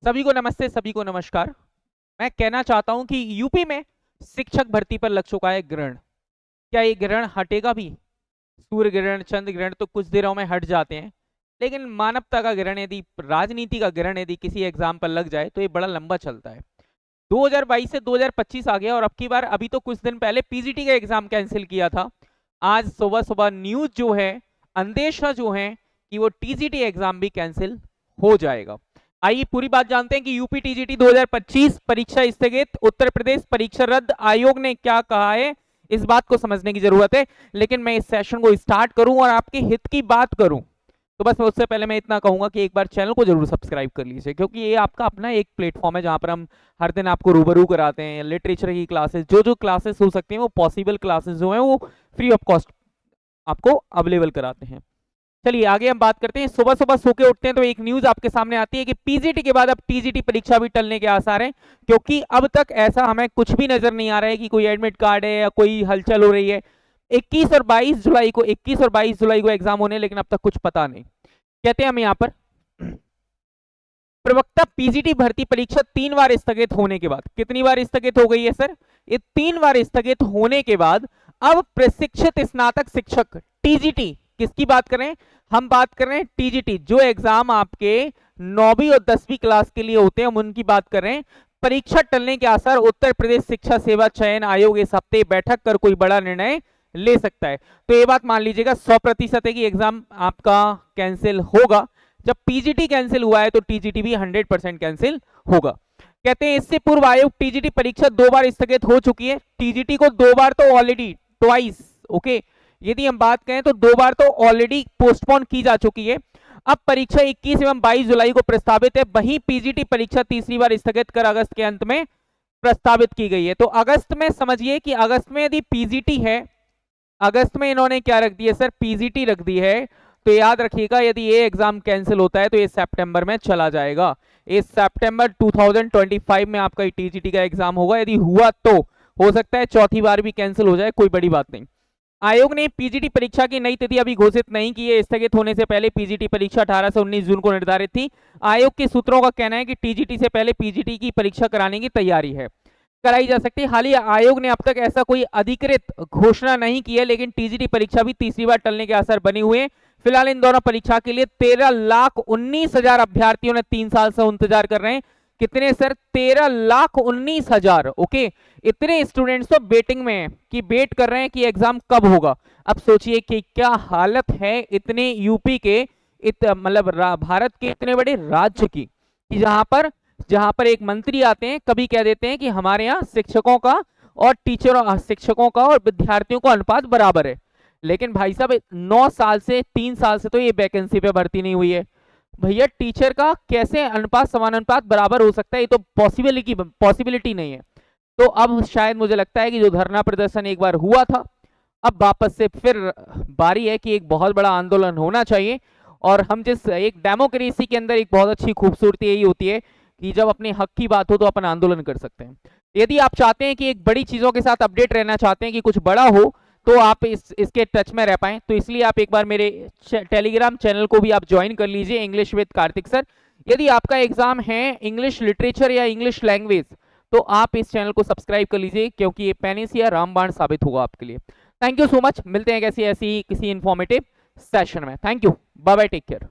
सभी को नमस्ते, सभी को नमस्कार। मैं कहना चाहता हूं कि यूपी में शिक्षक भर्ती पर लग चुका है ग्रहण। क्या ये ग्रहण हटेगा भी? सूर्य ग्रहण, चंद्र ग्रहण तो कुछ दिनों में हट जाते हैं, लेकिन मानवता का ग्रहण यदि, राजनीति का ग्रहण यदि किसी एग्जाम पर लग जाए तो ये बड़ा लंबा चलता है। 2022 से 2025 आ गया और अब की बार अभी तो कुछ दिन पहले पीजीटी का एग्जाम कैंसिल किया था। आज सुबह सुबह न्यूज जो है, अंदेशा जो है कि वो टीजीटी एग्जाम भी कैंसिल हो जाएगा। आइए पूरी बात जानते हैं कि यूपी टीजीटी 2025 परीक्षा स्थगित, उत्तर प्रदेश परीक्षा रद्द, आयोग ने क्या कहा है, इस बात को समझने की जरूरत है। लेकिन मैं इस सेशन को स्टार्ट करूं और आपके हित की बात करूं तो बस मैं उससे पहले मैं इतना कहूंगा कि एक बार चैनल को जरूर सब्सक्राइब कर लीजिए, क्योंकि ये आपका अपना एक प्लेटफॉर्म है जहां पर हम हर दिन आपको रूबरू कराते हैं। लिटरेचर की क्लासेस, जो क्लासेस हो सकती हैं वो पॉसिबल क्लासेस जो हैं वो फ्री ऑफ कॉस्ट आपको अवेलेबल कराते हैं। चलिए आगे हम बात करते हैं। सुबह सुबह सो के उठते हैं तो एक न्यूज आपके सामने आती है कि पीजीटी के बाद अब टीजीटी परीक्षा भी टलने के आसार हैं, क्योंकि अब तक ऐसा हमें कुछ भी नजर नहीं आ रहा है कि कोई एडमिट कार्ड है या कोई हलचल हो रही है। 21 और 22 जुलाई को एग्जाम होने, लेकिन अब तक कुछ पता नहीं। कहते हैं हम यहाँ पर प्रवक्ता, पीजीटी भर्ती परीक्षा 3 बार स्थगित होने के बाद, कितनी बार स्थगित हो गई है सर? ये 3 बार स्थगित होने के बाद अब प्रशिक्षित स्नातक शिक्षक टीजीटी, किसकी बात करें? हम बात कर रहे हैं टीजीटी, जो एग्जाम आपके 9वीं और 10वीं क्लास के लिए होते हैं, हम उनकी बात कर रहे हैं। परीक्षा टलने के आसार, उत्तर प्रदेश शिक्षा सेवा चयन आयोग इस हफ्ते बैठक कर कोई बड़ा निर्णय ले सकता है। तो ये बात मान लीजिएगा 100% है कि एग्जाम आपका कैंसिल होगा। जब पीजीटी कैंसिल हुआ है तो टीजीटी भी 100% कैंसिल होगा। कहते हैं इससे पूर्व आयोग टीजीटी परीक्षा 2 बार स्थगित हो चुकी है। टीजीटी को 2 बार तो ऑलरेडी, ट्वाइस, ओके, यदि हम बात करें तो 2 बार तो ऑलरेडी पोस्टपोन की जा चुकी है। अब परीक्षा 21 एवं 22 जुलाई को प्रस्तावित है। वहीं पीजीटी परीक्षा तीसरी बार स्थगित कर अगस्त के अंत में प्रस्तावित की गई है। तो अगस्त में, समझिए कि अगस्त में यदि पीजीटी है, अगस्त में इन्होंने क्या रख दिया सर? पीजीटी रख दी है। तो याद रखिएगा यदि ये एग्जाम कैंसिल होता है तो ये सितंबर में चला जाएगा। इस सितंबर 2025 में आपका टीजीटी का एग्जाम होगा। यदि हुआ तो हो सकता है चौथी बार भी कैंसिल हो जाए, कोई बड़ी बात नहीं। आयोग ने पीजीटी परीक्षा की नई तिथि अभी घोषित नहीं की है। स्थगित होने से पहले पीजीटी परीक्षा 18 से 19 जून को निर्धारित थी। आयोग के सूत्रों का कहना है कि टीजीटी से पहले पीजीटी की परीक्षा कराने की तैयारी है, कराई जा सकती है। हालांकि आयोग ने अब तक ऐसा कोई अधिकृत घोषणा नहीं की है, लेकिन टीजीटी परीक्षा भी तीसरी बार टलने के आसार बने हुए हैं। फिलहाल इन दोनों परीक्षा के लिए 13,19,000 अभ्यर्थियों ने 3 साल से इंतजार कर रहे हैं। कितने सर? 13,19,000। ओके, इतने स्टूडेंट्स तो वेटिंग में हैं कि वेट कर रहे हैं कि एग्जाम कब होगा। अब सोचिए कि क्या हालत है इतने यूपी के, मतलब भारत के इतने बड़े राज्य की, कि जहां पर एक मंत्री आते हैं, कभी कह देते हैं कि हमारे यहाँ शिक्षकों का और टीचरों, शिक्षकों का और विद्यार्थियों का अनुपात बराबर है। लेकिन भाई साहब 9 साल से, 3 साल से तो ये वैकेंसी पे भर्ती नहीं हुई है। भैया टीचर का कैसे अनुपात, समानुपात बराबर हो सकता है? ये तो पॉसिबिलिटी नहीं है। तो अब शायद मुझे लगता है कि जो धरना प्रदर्शन एक बार हुआ था, अब वापस से फिर बारी है कि एक बहुत बड़ा आंदोलन होना चाहिए। और हम जिस एक डेमोक्रेसी के अंदर एक बहुत अच्छी खूबसूरती यही होती है कि जब अपने हक की बात हो तो अपन आंदोलन कर सकते हैं। यदि आप चाहते हैं कि एक बड़ी चीजों के साथ अपडेट रहना चाहते हैं, कि कुछ बड़ा हो, तो आप इसके टच में रह पाएं, तो इसलिए आप एक बार मेरे टेलीग्राम चैनल को भी आप ज्वाइन कर लीजिए, इंग्लिश विद कार्तिक सर। यदि आपका एग्जाम है इंग्लिश लिटरेचर या इंग्लिश लैंग्वेज, तो आप इस चैनल को सब्सक्राइब कर लीजिए, क्योंकि ये पैनेसिया रामबाण साबित होगा आपके लिए। Thank you so much. मिलते हैं कैसी ऐसी किसी इंफॉर्मेटिव सेशन में। Thank you, bye bye, take care.